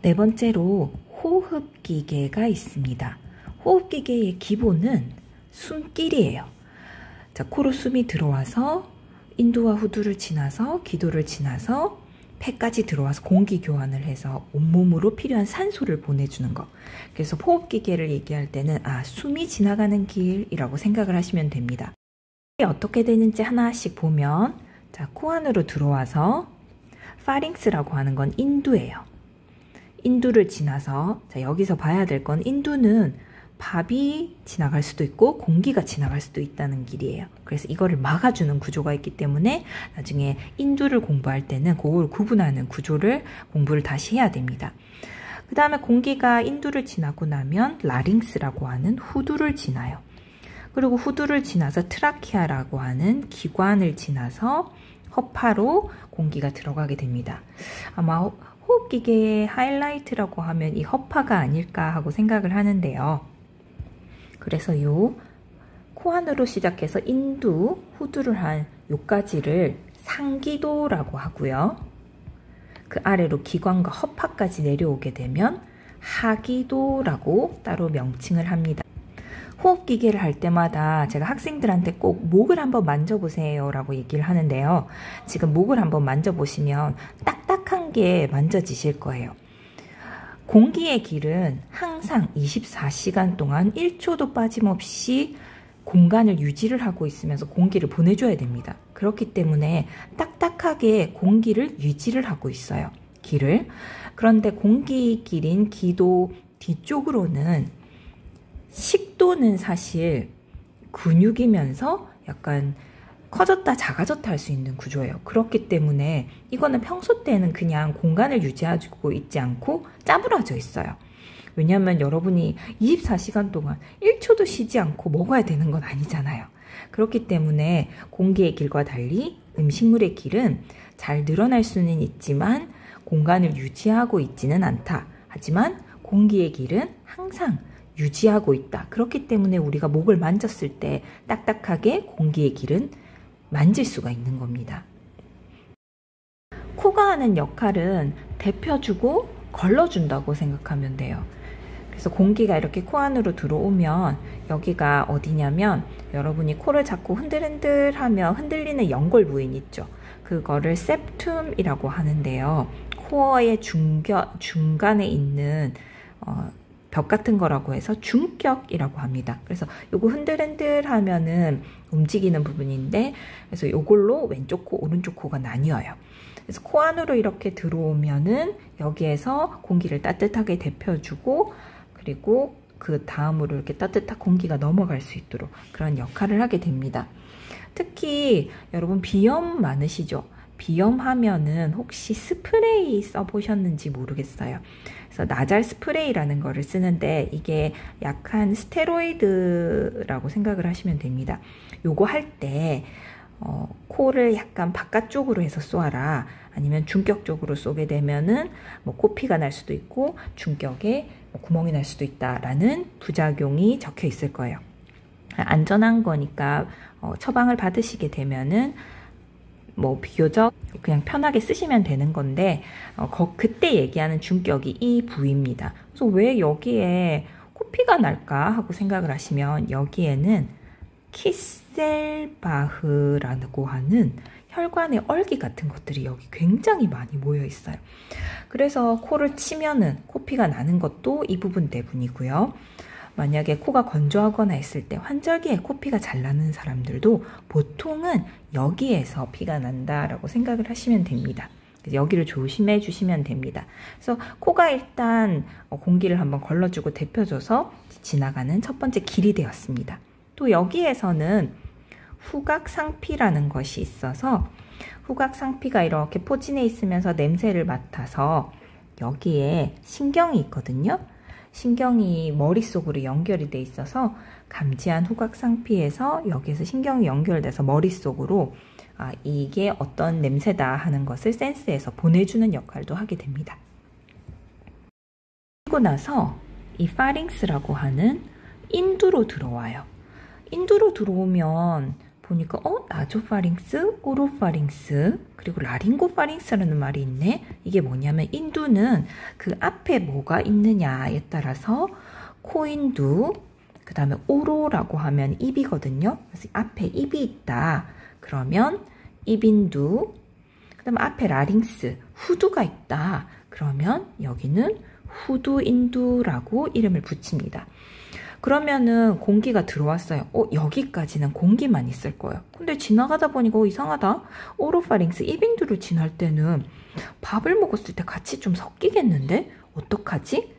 네 번째로 호흡기계가 있습니다. 호흡기계의 기본은 숨길이에요. 자, 코로 숨이 들어와서 인두와 후두를 지나서 기도를 지나서 폐까지 들어와서 공기 교환을 해서 온몸으로 필요한 산소를 보내주는 것. 그래서 호흡기계를 얘기할 때는 숨이 지나가는 길이라고 생각을 하시면 됩니다. 이게 어떻게 되는지 하나씩 보면, 자, 코 안으로 들어와서 파링스라고 하는 건 인두예요. 인두를 지나서, 자, 여기서 봐야 될 건 인두는 밥이 지나갈 수도 있고 공기가 지나갈 수도 있다는 길이에요. 그래서 이거를 막아주는 구조가 있기 때문에 나중에 인두를 공부할 때는 그걸 구분하는 구조를 공부를 다시 해야 됩니다. 그 다음에 공기가 인두를 지나고 나면 라링스라고 하는 후두를 지나요. 그리고 후두를 지나서 트라키아라고 하는 기관을 지나서 허파로 공기가 들어가게 됩니다. 아마 호흡기계의 하이라이트라고 하면 이 허파가 아닐까 하고 생각을 하는데요. 그래서 요 코 안으로 시작해서 인두, 후두를 한 요까지를 상기도라고 하고요. 그 아래로 기관과 허파까지 내려오게 되면 하기도라고 따로 명칭을 합니다. 호흡기계를 할 때마다 제가 학생들한테 꼭 목을 한번 만져보세요 라고 얘기를 하는데요. 지금 목을 한번 만져보시면 딱딱한 게 만져지실 거예요. 공기의 길은 항상 24시간 동안 1초도 빠짐없이 공간을 유지를 하고 있으면서 공기를 보내줘야 됩니다. 그렇기 때문에 딱딱하게 공기를 유지를 하고 있어요. 길을. 그런데 공기 길인 기도 뒤쪽으로는 식도는 사실 근육이면서 약간 커졌다 작아졌다 할 수 있는 구조예요. 그렇기 때문에 이거는 평소 때는 그냥 공간을 유지하고 있지 않고 짜부러져 있어요. 왜냐하면 여러분이 24시간 동안 1초도 쉬지 않고 먹어야 되는 건 아니잖아요. 그렇기 때문에 공기의 길과 달리 음식물의 길은 잘 늘어날 수는 있지만 공간을 유지하고 있지는 않다. 하지만 공기의 길은 항상 유지하고 있다. 그렇기 때문에 우리가 목을 만졌을 때 딱딱하게 공기의 길은 만질 수가 있는 겁니다. 코가 하는 역할은 데펴주고 걸러준다고 생각하면 돼요. 그래서 공기가 이렇게 코 안으로 들어오면 여기가 어디냐면 여러분이 코를 자꾸 흔들흔들하며 흔들리는 연골 부인 있죠. 그거를 septum이라고 하는데요. 코어의 중간에 있는 벽 같은 거라고 해서 중격이라고 합니다. 그래서 요거 흔들흔들 하면은 움직이는 부분인데, 그래서 요걸로 왼쪽 코, 오른쪽 코가 나뉘어요. 그래서 코 안으로 이렇게 들어오면은 여기에서 공기를 따뜻하게 데펴주고, 그리고 그 다음으로 이렇게 따뜻한 공기가 넘어갈 수 있도록 그런 역할을 하게 됩니다. 특히 여러분 비염 많으시죠? 비염하면은 혹시 스프레이 써보셨는지 모르겠어요. 그래서 나잘 스프레이라는 거를 쓰는데 이게 약한 스테로이드라고 생각을 하시면 됩니다. 요거 할 때 코를 약간 바깥쪽으로 해서 쏘아라, 아니면 중격 쪽으로 쏘게 되면은 뭐 코피가 날 수도 있고 중격에 구멍이 날 수도 있다라는 부작용이 적혀 있을 거예요. 안전한 거니까 처방을 받으시게 되면은 뭐 비교적 그냥 편하게 쓰시면 되는 건데 그때 얘기하는 중격이 이 부위입니다. 그래서 왜 여기에 코피가 날까 하고 생각을 하시면 여기에는 키셀바흐라고 하는 혈관의 얼기 같은 것들이 여기 굉장히 많이 모여 있어요. 그래서 코를 치면은 코피가 나는 것도 이 부분 때문이고요. 만약에 코가 건조하거나 했을 때 환절기에 코피가 잘 나는 사람들도 보통은 여기에서 피가 난다라고 생각을 하시면 됩니다. 그래서 여기를 조심해 주시면 됩니다. 그래서 코가 일단 공기를 한번 걸러주고 데펴줘서 지나가는 첫 번째 길이 되었습니다. 또 여기에서는 후각상피라는 것이 있어서 후각상피가 이렇게 포진해 있으면서 냄새를 맡아서 여기에 신경이 있거든요. 신경이 머릿속으로 연결이 돼 있어서 감지한 후각상피에서 여기에서 신경이 연결돼서 머릿속으로 이게 어떤 냄새다 하는 것을 센스해서 보내주는 역할도 하게 됩니다. 그리고 나서 이 파링스라고 하는 인두로 들어와요. 인두로 들어오면 보니까 나조파링스, 오로파링스, 그리고 라링고파링스라는 말이 있네. 이게 뭐냐면 인두는 그 앞에 뭐가 있느냐에 따라서 코인두, 그 다음에 오로라고 하면 입이거든요. 그래서 앞에 입이 있다. 그러면 입인두. 그 다음에 앞에 라링스, 후두가 있다. 그러면 여기는 후두인두라고 이름을 붙입니다. 그러면은 공기가 들어왔어요. 여기까지는 공기만 있을 거예요. 근데 지나가다 보니까 이상하다. 오로파링스, 입인두를 지날 때는 밥을 먹었을 때 같이 좀 섞이겠는데? 어떡하지?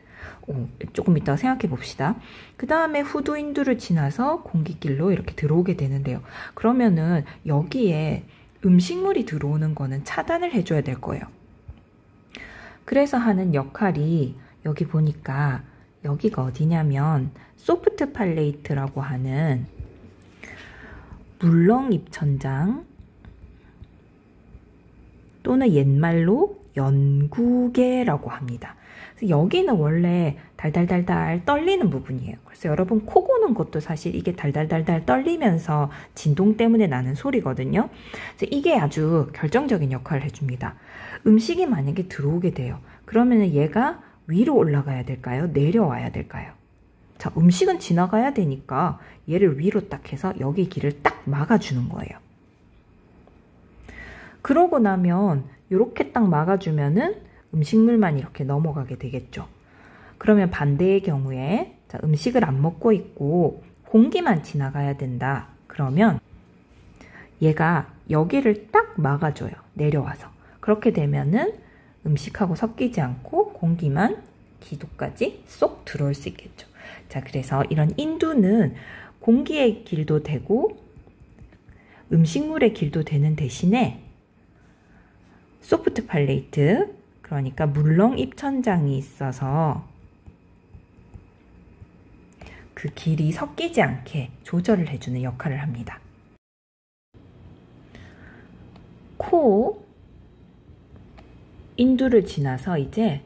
조금 이따가 생각해 봅시다. 그 다음에 후두인두를 지나서 공기길로 이렇게 들어오게 되는데요. 그러면은 여기에 음식물이 들어오는 거는 차단을 해줘야 될 거예요. 그래서 하는 역할이 여기 보니까 여기가 어디냐면 소프트 팔레이트라고 하는 물렁 입천장 또는 옛말로 연구개라고 합니다. 그래서 여기는 원래 달달달달 떨리는 부분이에요. 그래서 여러분 코 고는 것도 사실 이게 달달달달 떨리면서 진동 때문에 나는 소리거든요. 그래서 이게 아주 결정적인 역할을 해줍니다. 음식이 만약에 들어오게 돼요. 그러면 얘가 위로 올라가야 될까요? 내려와야 될까요? 자, 음식은 지나가야 되니까 얘를 위로 딱 해서 여기 길을 딱 막아주는 거예요. 그러고 나면 이렇게 딱 막아주면은 음식물만 이렇게 넘어가게 되겠죠. 그러면 반대의 경우에 자, 음식을 안 먹고 있고 공기만 지나가야 된다. 그러면 얘가 여기를 딱 막아줘요. 내려와서. 그렇게 되면은 음식하고 섞이지 않고 공기만 기도까지 쏙 들어올 수 있겠죠. 자, 그래서 이런 인두는 공기의 길도 되고 음식물의 길도 되는 대신에 소프트 팔레이트, 그러니까 물렁 입천장이 있어서 그 길이 섞이지 않게 조절을 해주는 역할을 합니다. 코, 인두를 지나서 이제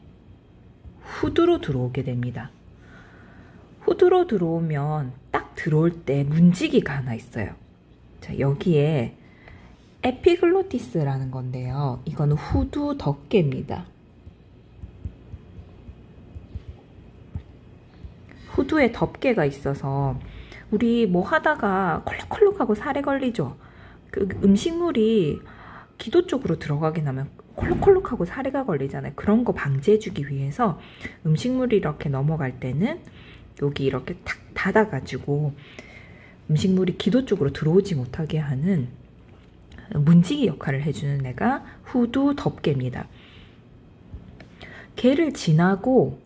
후두로 들어오게 됩니다. 후두로 들어오면 딱 들어올 때 문지기가 하나 있어요. 자, 여기에 에피글로티스라는 건데요. 이거는 후두 덮개입니다. 후두에 덮개가 있어서 우리 뭐 하다가 콜록콜록하고 살에 걸리죠. 그 음식물이 기도 쪽으로 들어가긴 하면 콜록콜록하고 사례가 걸리잖아요. 그런 거 방지해주기 위해서 음식물이 이렇게 넘어갈 때는 여기 이렇게 탁 닫아가지고 음식물이 기도 쪽으로 들어오지 못하게 하는 문지기 역할을 해주는 애가 후두 덮개입니다. 걔를 지나고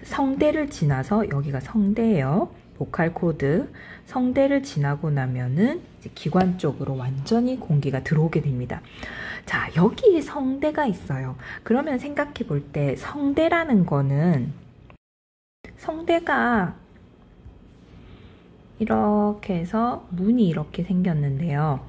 성대를 지나서 여기가 성대예요. 보컬 코드. 성대를 지나고 나면은 이제 기관 쪽으로 완전히 공기가 들어오게 됩니다. 자, 여기에 성대가 있어요. 그러면 생각해 볼 때 성대라는 거는 성대가 이렇게 해서 문이 이렇게 생겼는데요.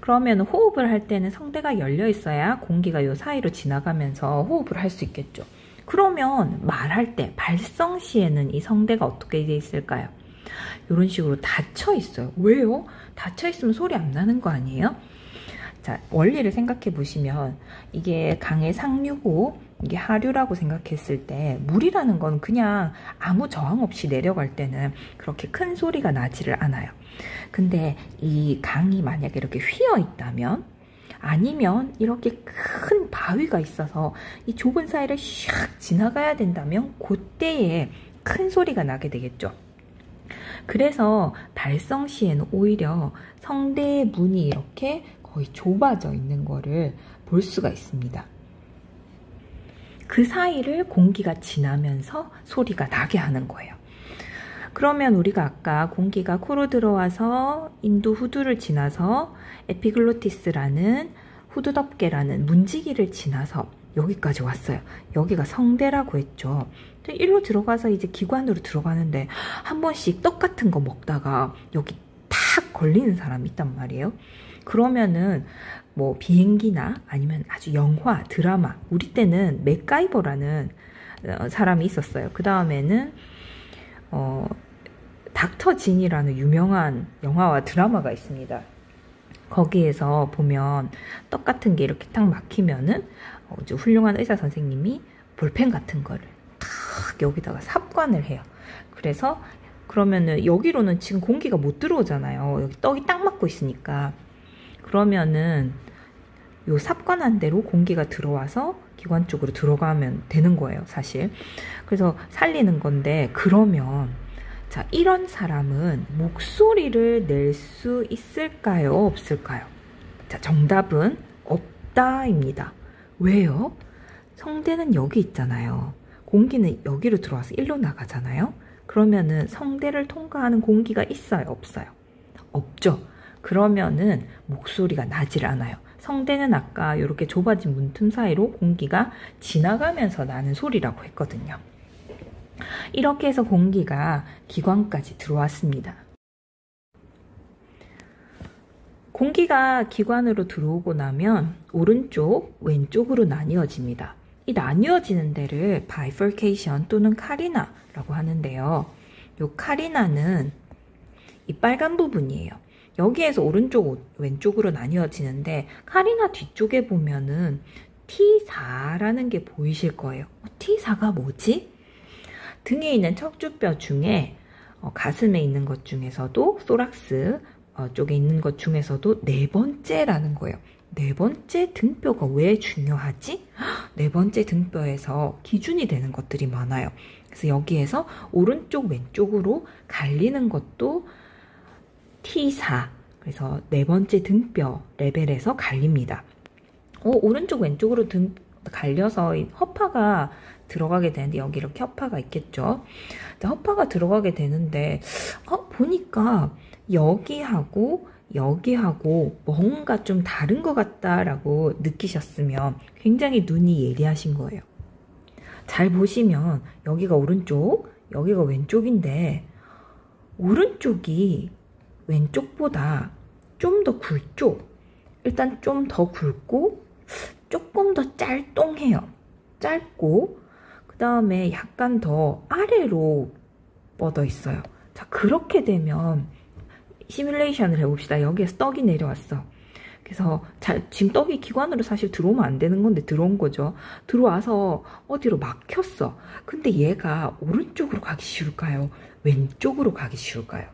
그러면 호흡을 할 때는 성대가 열려 있어야 공기가 이 사이로 지나가면서 호흡을 할 수 있겠죠. 그러면 말할 때 발성 시에는 이 성대가 어떻게 돼 있을까요? 이런 식으로 닫혀 있어요. 왜요? 닫혀 있으면 소리 안 나는 거 아니에요? 자, 원리를 생각해 보시면 이게 강의 상류고 이게 하류라고 생각했을 때 물이라는 건 그냥 아무 저항 없이 내려갈 때는 그렇게 큰 소리가 나지를 않아요. 근데 이 강이 만약에 이렇게 휘어 있다면 아니면 이렇게 큰 바위가 있어서 이 좁은 사이를 샥 지나가야 된다면 그때에 큰 소리가 나게 되겠죠. 그래서 발성 시에는 오히려 성대의 문이 이렇게 거의 좁아져 있는 거를 볼 수가 있습니다. 그 사이를 공기가 지나면서 소리가 나게 하는 거예요. 그러면 우리가 아까 공기가 코로 들어와서 인두 후두를 지나서 에피글로티스라는 후두덮개라는 문지기를 지나서 여기까지 왔어요. 여기가 성대라고 했죠. 일로 들어가서 이제 기관으로 들어가는데 한 번씩 떡 같은 거 먹다가 여기 탁 걸리는 사람이 있단 말이에요. 그러면은 뭐 비행기나 아니면 아주 영화, 드라마, 우리 때는 맥가이버라는 사람이 있었어요. 그 다음에는 닥터 진이라는 유명한 영화와 드라마가 있습니다. 거기에서 보면 떡 같은 게 이렇게 딱 막히면은 이제 훌륭한 의사 선생님이 볼펜 같은 거를 탁 여기다가 삽관을 해요. 그래서 그러면은 여기로는 지금 공기가 못 들어오잖아요. 여기 떡이 딱 막고 있으니까. 그러면은 요 삽관한 대로 공기가 들어와서 기관 쪽으로 들어가면 되는 거예요, 사실. 그래서 살리는 건데, 그러면 자, 이런 사람은 목소리를 낼 수 있을까요? 없을까요? 자, 정답은 없다입니다. 왜요? 성대는 여기 있잖아요. 공기는 여기로 들어와서 일로 나가잖아요. 그러면은 성대를 통과하는 공기가 있어요? 없어요? 없죠. 그러면은 목소리가 나질 않아요. 성대는 아까 이렇게 좁아진 문틈 사이로 공기가 지나가면서 나는 소리라고 했거든요. 이렇게 해서 공기가 기관까지 들어왔습니다. 공기가 기관으로 들어오고 나면 오른쪽, 왼쪽으로 나뉘어집니다. 이 나뉘어지는 데를 bifurcation 또는 카리나라고 하는데요. 이 카리나는 이 빨간 부분이에요. 여기에서 오른쪽, 왼쪽으로 나뉘어지는데 카리나 뒤쪽에 보면은 T4라는 게 보이실 거예요. T4가 뭐지? 등에 있는 척추뼈 중에 가슴에 있는 것 중에서도 소락스 쪽에 있는 것 중에서도 네 번째라는 거예요. 네 번째 등뼈가 왜 중요하지? 네 번째 등뼈에서 기준이 되는 것들이 많아요. 그래서 여기에서 오른쪽, 왼쪽으로 갈리는 것도 T4, 그래서 네 번째 등뼈 레벨에서 갈립니다. 오른쪽 왼쪽으로 갈려서 허파가 들어가게 되는데 여기 이렇게 허파가 있겠죠. 허파가 들어가게 되는데 보니까 여기하고 여기하고 뭔가 좀 다른 것 같다라고 느끼셨으면 굉장히 눈이 예리하신 거예요. 잘 보시면 여기가 오른쪽, 여기가 왼쪽인데 오른쪽이 왼쪽보다 좀 더 굵죠? 일단 좀 더 굵고 조금 더 짤똥해요. 짧고 그 다음에 약간 더 아래로 뻗어 있어요. 자, 그렇게 되면 시뮬레이션을 해봅시다. 여기에서 떡이 내려왔어. 그래서 지금 떡이 기관으로 사실 들어오면 안 되는 건데 들어온 거죠. 들어와서 어디로 막혔어. 근데 얘가 오른쪽으로 가기 쉬울까요? 왼쪽으로 가기 쉬울까요?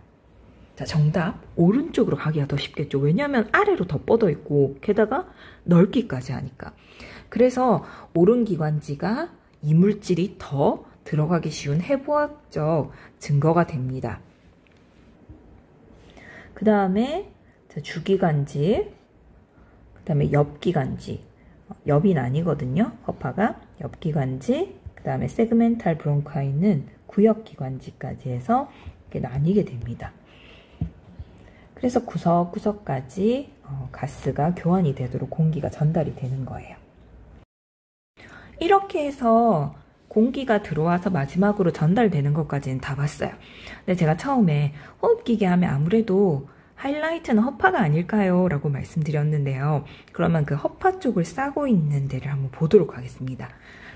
자, 정답 오른쪽으로 가기가 더 쉽겠죠. 왜냐하면 아래로 더 뻗어 있고 게다가 넓기까지 하니까. 그래서 오른기관지가 이물질이 더 들어가기 쉬운 해부학적 증거가 됩니다. 그 다음에 주기관지, 그 다음에 옆기관지, 옆이 아니거든요. 허파가 옆기관지, 그 다음에 세그멘탈 브론카이는 구역기관지까지 해서 이렇게 나뉘게 됩니다. 그래서 구석구석까지 가스가 교환이 되도록 공기가 전달이 되는 거예요. 이렇게 해서 공기가 들어와서 마지막으로 전달되는 것까지는 다 봤어요. 근데 제가 처음에 호흡기계 하면 아무래도 하이라이트는 허파가 아닐까요? 라고 말씀드렸는데요. 그러면 그 허파 쪽을 싸고 있는 데를 한번 보도록 하겠습니다.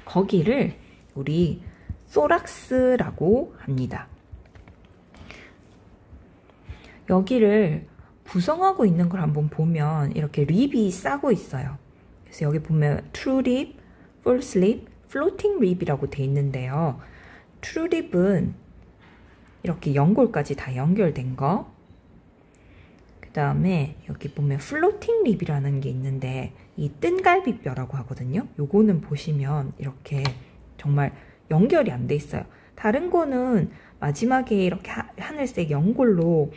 거기를 우리 소락스라고 합니다. 여기를 구성하고 있는 걸 한번 보면 이렇게 립이 싸고 있어요. 그래서 여기 보면 true rib, false rib, floating rib이라고 돼 있는데요. true rib은 이렇게 연골까지 다 연결된 거. 그 다음에 여기 보면 floating rib이라는 게 있는데 이 뜬갈비뼈라고 하거든요. 요거는 보시면 이렇게 정말 연결이 안 돼 있어요. 다른 거는 마지막에 이렇게 하늘색 연골로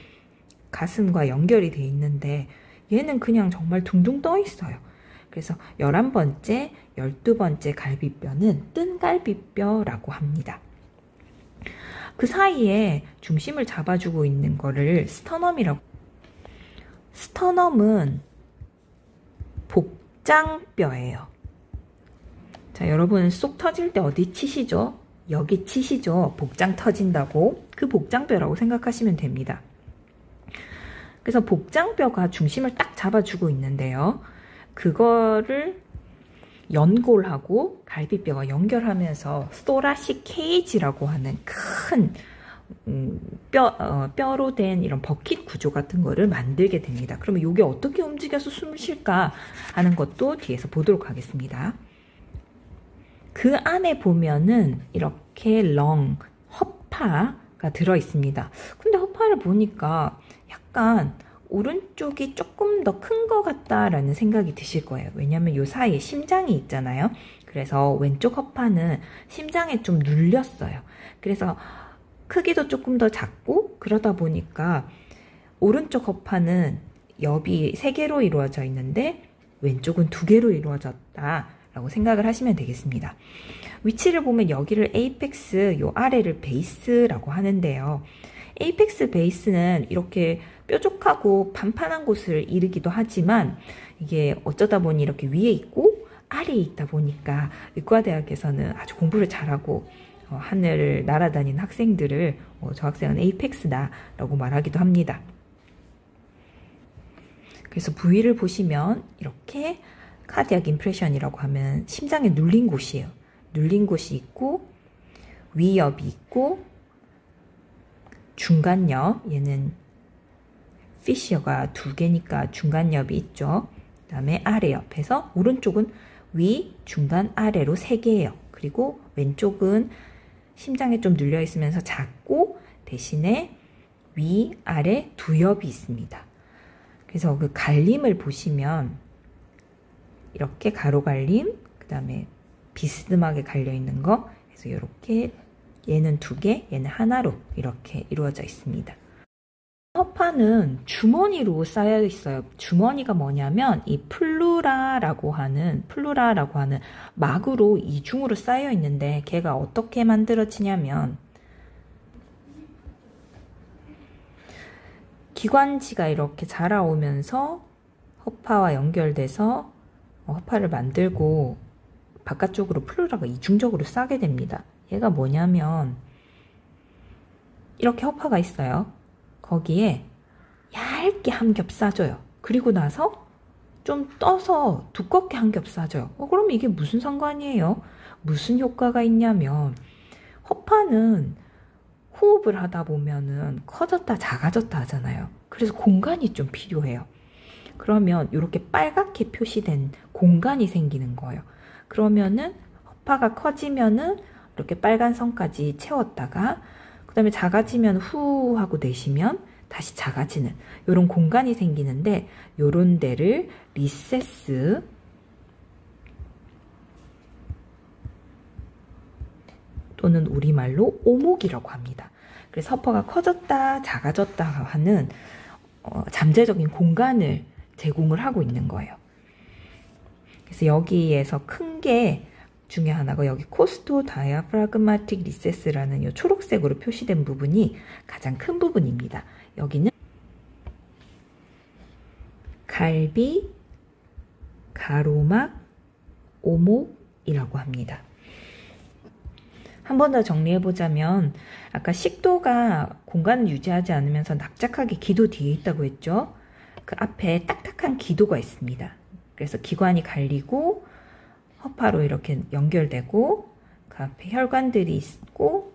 가슴과 연결이 돼 있는데 얘는 그냥 정말 둥둥 떠 있어요. 그래서 11번째, 12번째 갈비뼈는 뜬갈비뼈라고 합니다. 그 사이에 중심을 잡아주고 있는 거를 스터넘이라고. 스터넘은 복장뼈예요. 자, 여러분 쏙 터질 때 어디 치시죠? 여기 치시죠. 복장 터진다고. 그 복장뼈라고 생각하시면 됩니다. 그래서 복장뼈가 중심을 딱 잡아주고 있는데요. 그거를 연골하고 갈비뼈가 연결하면서 소라식 케이지라고 하는 큰 뼈로 된 이런 버킷 구조 같은 거를 만들게 됩니다. 그러면 이게 어떻게 움직여서 숨을 쉴까 하는 것도 뒤에서 보도록 하겠습니다. 그 안에 보면은 이렇게 허파가 들어 있습니다. 근데 허파를 보니까 약간 오른쪽이 조금 더 큰 것 같다라는 생각이 드실 거예요. 왜냐면 요 사이에 심장이 있잖아요. 그래서 왼쪽 허파는 심장에 좀 눌렸어요. 그래서 크기도 조금 더 작고 그러다 보니까 오른쪽 허파는 옆이 3개로 이루어져 있는데 왼쪽은 2개로 이루어졌다라고 생각을 하시면 되겠습니다. 위치를 보면 여기를 에이펙스, 요 아래를 베이스라고 하는데요. 에이펙스 베이스는 이렇게 뾰족하고 판판한 곳을 이르기도 하지만 이게 어쩌다 보니 이렇게 위에 있고 아래에 있다 보니까 의과대학에서는 아주 공부를 잘하고 하늘을 날아다니는 학생들을 저 학생은 에이펙스다 라고 말하기도 합니다. 그래서 부위를 보시면 이렇게 카디악 임프레션이라고 하면 심장에 눌린 곳이에요. 눌린 곳이 있고 위옆이 있고 중간옆, 얘는 피셔가 2개니까 중간옆이 있죠. 그 다음에 아래옆에서 오른쪽은 위, 중간, 아래로 3개예요. 그리고 왼쪽은 심장에 좀 눌려 있으면서 작고 대신에 위, 아래 2옆이 있습니다. 그래서 그 갈림을 보시면 이렇게 가로 갈림, 그 다음에 비스듬하게 갈려 있는 거, 그래서 이렇게 얘는 2개, 얘는 하나로 이렇게 이루어져 있습니다. 허파는 주머니로 쌓여 있어요. 주머니가 뭐냐면 이 플루라라고 하는 막으로 이중으로 쌓여 있는데 걔가 어떻게 만들어지냐면 기관지가 이렇게 자라오면서 허파와 연결돼서 허파를 만들고 바깥쪽으로 플루라가 이중적으로 싸게 됩니다. 얘가 뭐냐면 이렇게 허파가 있어요. 거기에 얇게 한 겹 싸줘요. 그리고 나서 좀 떠서 두껍게 한 겹 싸줘요. 그럼 이게 무슨 상관이에요? 무슨 효과가 있냐면 허파는 호흡을 하다 보면은 커졌다 작아졌다 하잖아요. 그래서 공간이 좀 필요해요. 그러면 이렇게 빨갛게 표시된 공간이 생기는 거예요. 그러면은 허파가 커지면은 이렇게 빨간 선까지 채웠다가 그 다음에 작아지면 후 하고 내쉬면 다시 작아지는 이런 공간이 생기는데 이런 데를 리세스 또는 우리말로 오목이라고 합니다. 그래서 허파가 커졌다 작아졌다 하는 잠재적인 공간을 제공을 하고 있는 거예요. 그래서 여기에서 큰 게 중에 하나가 여기 코스토 다이아프라그마틱 리세스라는 이 초록색으로 표시된 부분이 가장 큰 부분입니다. 여기는 갈비, 가로막, 오목이라고 합니다. 한 번 더 정리해보자면 아까 식도가 공간을 유지하지 않으면서 납작하게 기도 뒤에 있다고 했죠. 그 앞에 딱딱한 기도가 있습니다. 그래서 기관이 갈리고 허파로 이렇게 연결되고 그 앞에 혈관들이 있고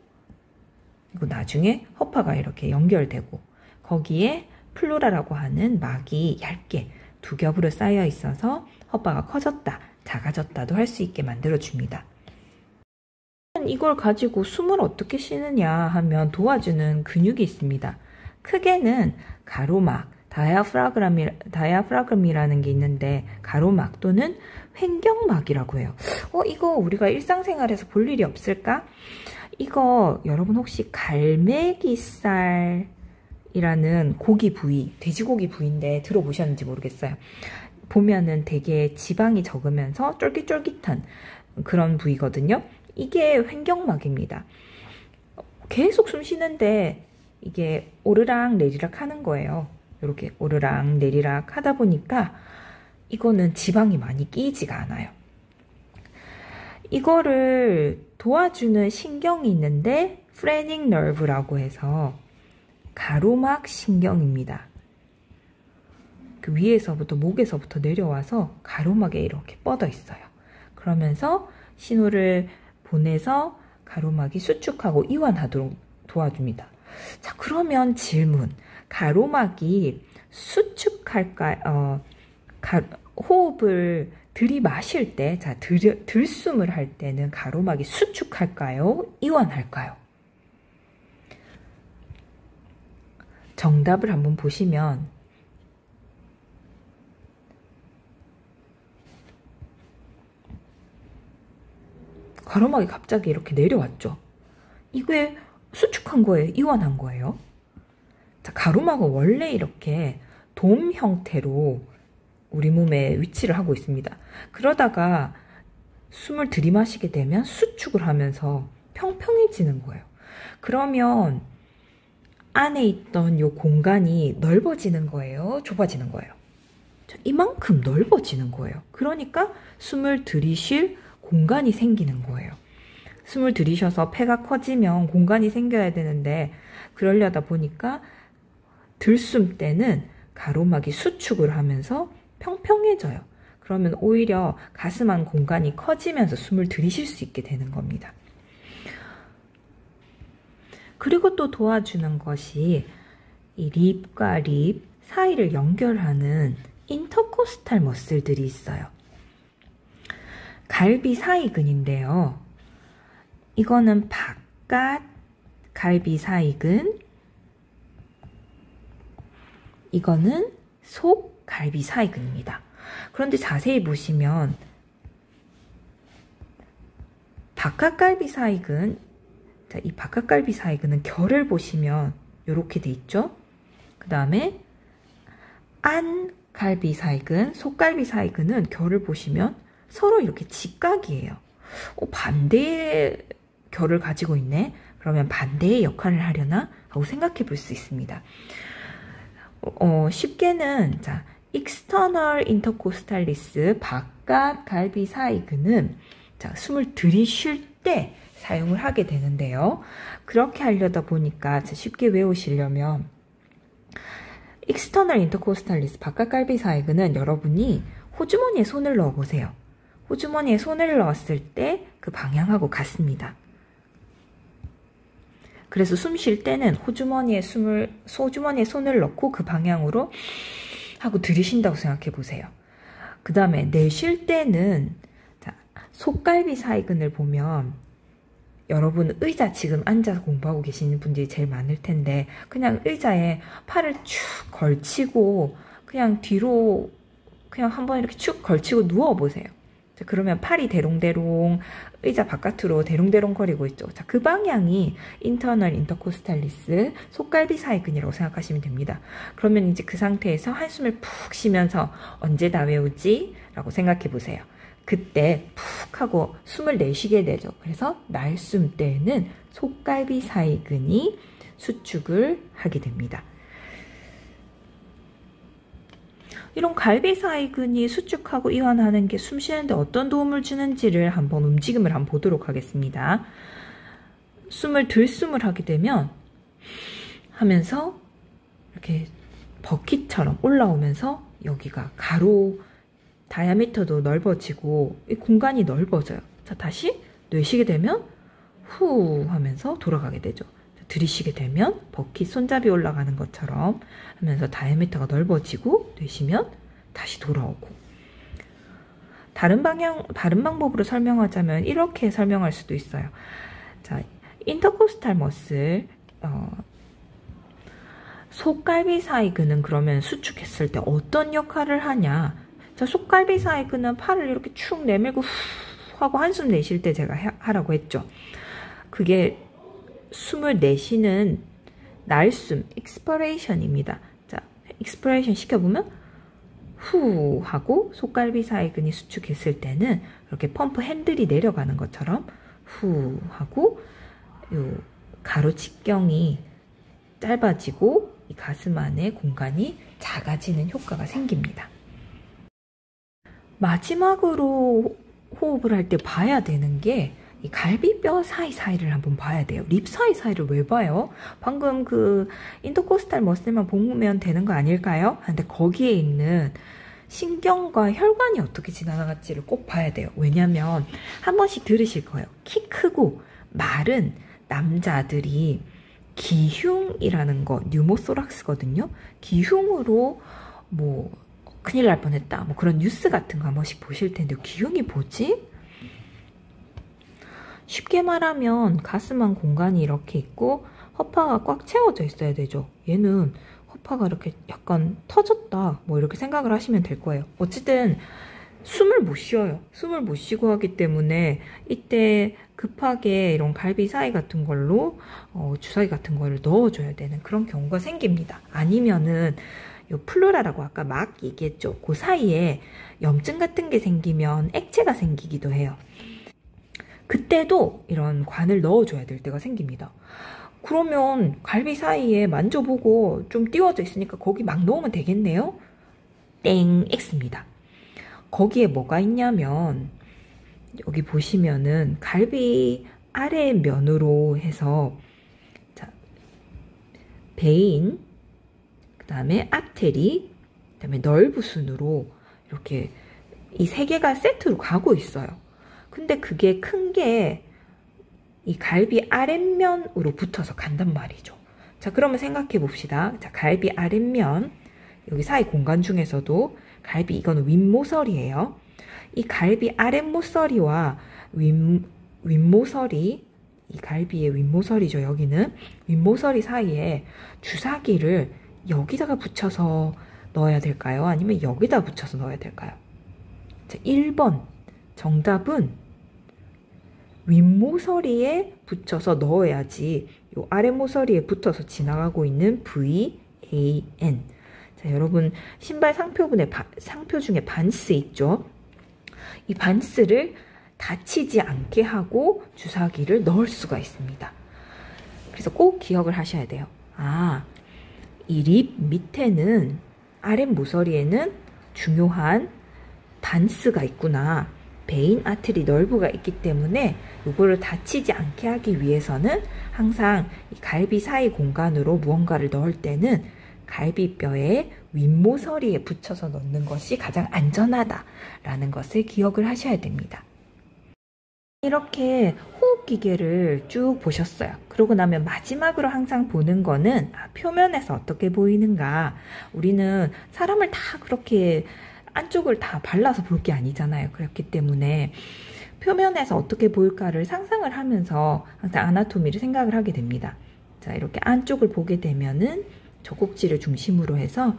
그리고 나중에 허파가 이렇게 연결되고 거기에 플루라라고 하는 막이 얇게 2겹으로 쌓여 있어서 허파가 커졌다 작아졌다도 할 수 있게 만들어줍니다. 이걸 가지고 숨을 어떻게 쉬느냐 하면 도와주는 근육이 있습니다. 크게는 가로막, 다이아프라그럼이라는 게 있는데 가로막 또는 횡격막이라고 해요. 이거 우리가 일상생활에서 볼 일이 없을까? 이거 여러분 혹시 갈매기살이라는 고기 부위, 돼지고기 부위인데 들어보셨는지 모르겠어요. 보면은 되게 지방이 적으면서 쫄깃쫄깃한 그런 부위거든요. 이게 횡격막입니다. 계속 숨 쉬는데 이게 오르락 내리락 하는 거예요. 이렇게 오르락 내리락 하다 보니까 이거는 지방이 많이 끼이지가 않아요. 이거를 도와주는 신경이 있는데 프레닝 너브라고 해서 가로막 신경입니다. 그 위에서부터 목에서부터 내려와서 가로막에 이렇게 뻗어 있어요. 그러면서 신호를 보내서 가로막이 수축하고 이완하도록 도와줍니다. 자, 그러면 질문. 가로막이 수축할까요? 호흡을 들이마실 때, 자, 들숨을 할 때는 가로막이 수축할까요? 이완할까요? 정답을 한번 보시면 가로막이 갑자기 이렇게 내려왔죠. 이게 수축한 거예요? 이완한 거예요? 자, 가로막은 원래 이렇게 돔 형태로 우리 몸에 위치를 하고 있습니다. 그러다가 숨을 들이마시게 되면 수축을 하면서 평평해지는 거예요. 그러면 안에 있던 이 공간이 넓어지는 거예요? 좁아지는 거예요? 이만큼 넓어지는 거예요. 그러니까 숨을 들이쉴 공간이 생기는 거예요. 숨을 들이셔서 폐가 커지면 공간이 생겨야 되는데 그러려다 보니까 들숨 때는 가로막이 수축을 하면서 평평해져요. 그러면 오히려 가슴 안 공간이 커지면서 숨을 들이쉴 수 있게 되는 겁니다. 그리고 또 도와주는 것이 이 립과 립 사이를 연결하는 인터코스탈 머슬들이 있어요. 갈비 사이근인데요. 이거는 바깥 갈비 사이근, 이거는 속 갈비 사이근입니다. 그런데 자세히 보시면 바깥 갈비 사이근, 자, 이 바깥 갈비 사이근은 결을 보시면 이렇게 돼 있죠. 그 다음에 안 갈비 사이근, 속 갈비 사이근은 결을 보시면 서로 이렇게 직각이에요. 반대의 결을 가지고 있네. 그러면 반대의 역할을 하려나 하고 생각해 볼 수 있습니다. 쉽게는 자, external intercostalis 바깥 갈비 사이근은 자, 숨을 들이쉴 때 사용을 하게 되는데요. 그렇게 하려다 보니까 자, 쉽게 외우시려면 external intercostalis 바깥 갈비 사이근은 여러분이 호주머니에 손을 넣어 보세요. 호주머니에 손을 넣었을 때 그 방향하고 같습니다. 그래서 숨 쉴 때는 호주머니에 손을 넣고 그 방향으로 하고 들이쉰다고 생각해 보세요. 그 다음에 내쉴 때는 자, 속갈비 사이근을 보면 여러분 의자 지금 앉아서 공부하고 계시는 분들이 제일 많을 텐데 그냥 의자에 팔을 축 걸치고 그냥 뒤로 그냥 한번 이렇게 축 걸치고 누워보세요. 자, 그러면 팔이 대롱대롱 의자 바깥으로 대롱대롱 거리고 있죠. 자, 그 방향이 인터널 인터코스탈리스 속갈비 사이근이라고 생각하시면 됩니다. 그러면 이제 그 상태에서 한숨을 푹 쉬면서 언제 다 외우지? 라고 생각해 보세요. 그때 푹 하고 숨을 내쉬게 되죠. 그래서 날숨 때에는 속갈비 사이근이 수축을 하게 됩니다. 이런 갈비 사이근이 수축하고 이완하는 게 숨 쉬는데 어떤 도움을 주는지를 한번 움직임을 한번 보도록 하겠습니다. 숨을 들숨을 하게 되면 하면서 이렇게 버킷처럼 올라오면서 여기가 가로 다이아미터도 넓어지고 이 공간이 넓어져요. 자, 다시 내쉬게 되면 후 하면서 돌아가게 되죠. 들이쉬게 되면 버킷 손잡이 올라가는 것처럼 하면서 다이아미터가 넓어지고 내쉬면 다시 돌아오고. 다른 방법으로 설명하자면 이렇게 설명할 수도 있어요. 자, 인터코스탈 머슬 속갈비 사이근은 그러면 수축했을 때 어떤 역할을 하냐? 자, 속갈비 사이근은 팔을 이렇게 축 내밀고 후 하고 한숨 내쉴 때 제가 하라고 했죠. 그게 숨을 내쉬는 날숨, 익스퍼레이션입니다. 자, 익스퍼레이션 시켜보면 후 하고 속갈비 사이근이 수축했을 때는 이렇게 펌프 핸들이 내려가는 것처럼 후 하고 요 가로 직경이 짧아지고 이 가슴 안에 공간이 작아지는 효과가 생깁니다. 마지막으로 호흡을 할 때 봐야 되는 게 이 갈비뼈 사이사이를 한번 봐야 돼요. 립 사이사이를 왜 봐요? 방금 그 인터코스탈 머슬만 보면 되는 거 아닐까요? 근데 거기에 있는 신경과 혈관이 어떻게 지나갈지를 꼭 봐야 돼요. 왜냐면 한 번씩 들으실 거예요. 키 크고 마른 남자들이 기흉이라는 거 뉴모소락스거든요. 기흉으로 뭐 큰일 날 뻔했다 뭐 그런 뉴스 같은 거 한 번씩 보실 텐데 기흉이 뭐지? 쉽게 말하면 가슴 안 공간이 이렇게 있고 허파가 꽉 채워져 있어야 되죠. 얘는 허파가 이렇게 약간 터졌다 뭐 이렇게 생각을 하시면 될 거예요. 어쨌든 숨을 못 쉬어요. 숨을 못 쉬고 하기 때문에 이때 급하게 이런 갈비 사이 같은 걸로 주사기 같은 거를 넣어줘야 되는 그런 경우가 생깁니다. 아니면은 요 플루라라고 아까 막 얘기했죠. 그 사이에 염증 같은 게 생기면 액체가 생기기도 해요. 그때도 이런 관을 넣어줘야 될 때가 생깁니다. 그러면 갈비 사이에 만져보고 좀 띄워져 있으니까 거기 막 넣으면 되겠네요? 땡! X입니다. 거기에 뭐가 있냐면 여기 보시면은 갈비 아래 면으로 해서 자, 베인, 그 다음에 아테리, 그 다음에 널브순으로 이렇게 이 세 개가 세트로 가고 있어요. 근데 그게 큰 게 이 갈비 아랫면으로 붙어서 간단 말이죠. 자, 그러면 생각해 봅시다. 자, 갈비 아랫면, 여기 사이 공간 중에서도 갈비 이거는 윗모서리예요. 이 갈비 아랫모서리와 윗모서리, 이 갈비의 윗모서리죠. 여기는 윗모서리 사이에 주사기를 여기다가 붙여서 넣어야 될까요? 아니면 여기다 붙여서 넣어야 될까요? 자, 1번 정답은 윗모서리에 붙여서 넣어야지 요 아랫모서리에 붙어서 지나가고 있는 VAN. 자, 여러분 신발 상표 중에 반스 있죠? 이 반스를 다치지 않게 하고 주사기를 넣을 수가 있습니다. 그래서 꼭 기억을 하셔야 돼요. 아, 이 립 밑에는 아랫모서리에는 중요한 반스가 있구나. 베인 아트리 널브가 있기 때문에 이거를 다치지 않게 하기 위해서는 항상 이 갈비 사이 공간으로 무언가를 넣을 때는 갈비뼈의 윗모서리에 붙여서 넣는 것이 가장 안전하다라는 것을 기억을 하셔야 됩니다. 이렇게 호흡기계를 쭉 보셨어요. 그러고 나면 마지막으로 항상 보는 거는 표면에서 어떻게 보이는가. 우리는 사람을 다 그렇게 안쪽을 다 발라서 볼 게 아니잖아요. 그렇기 때문에 표면에서 어떻게 보일까를 상상을 하면서 항상 아나토미를 생각을 하게 됩니다. 자, 이렇게 안쪽을 보게 되면은 젖꼭지를 중심으로 해서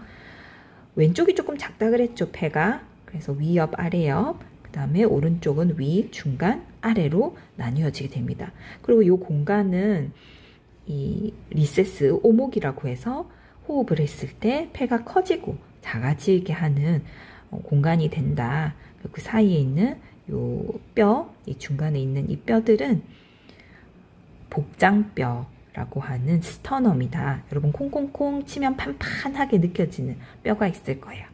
왼쪽이 조금 작다 그랬죠, 폐가. 그래서 위옆, 아래옆, 그 다음에 오른쪽은 위, 중간, 아래로 나뉘어지게 됩니다. 그리고 이 공간은 이 리세스, 오목이라고 해서 호흡을 했을 때 폐가 커지고 작아지게 하는 공간이 된다. 그 사이에 있는 요 뼈, 이 중간에 있는 이 뼈들은 복장뼈라고 하는 스터넘이다. 여러분 콩콩콩 치면 판판하게 느껴지는 뼈가 있을 거예요.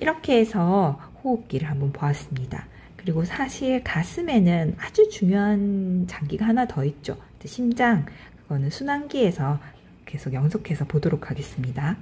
이렇게 해서 호흡기를 한번 보았습니다. 그리고 사실 가슴에는 아주 중요한 장기가 하나 더 있죠. 심장, 그거는 순환기에서 계속 연속해서 보도록 하겠습니다.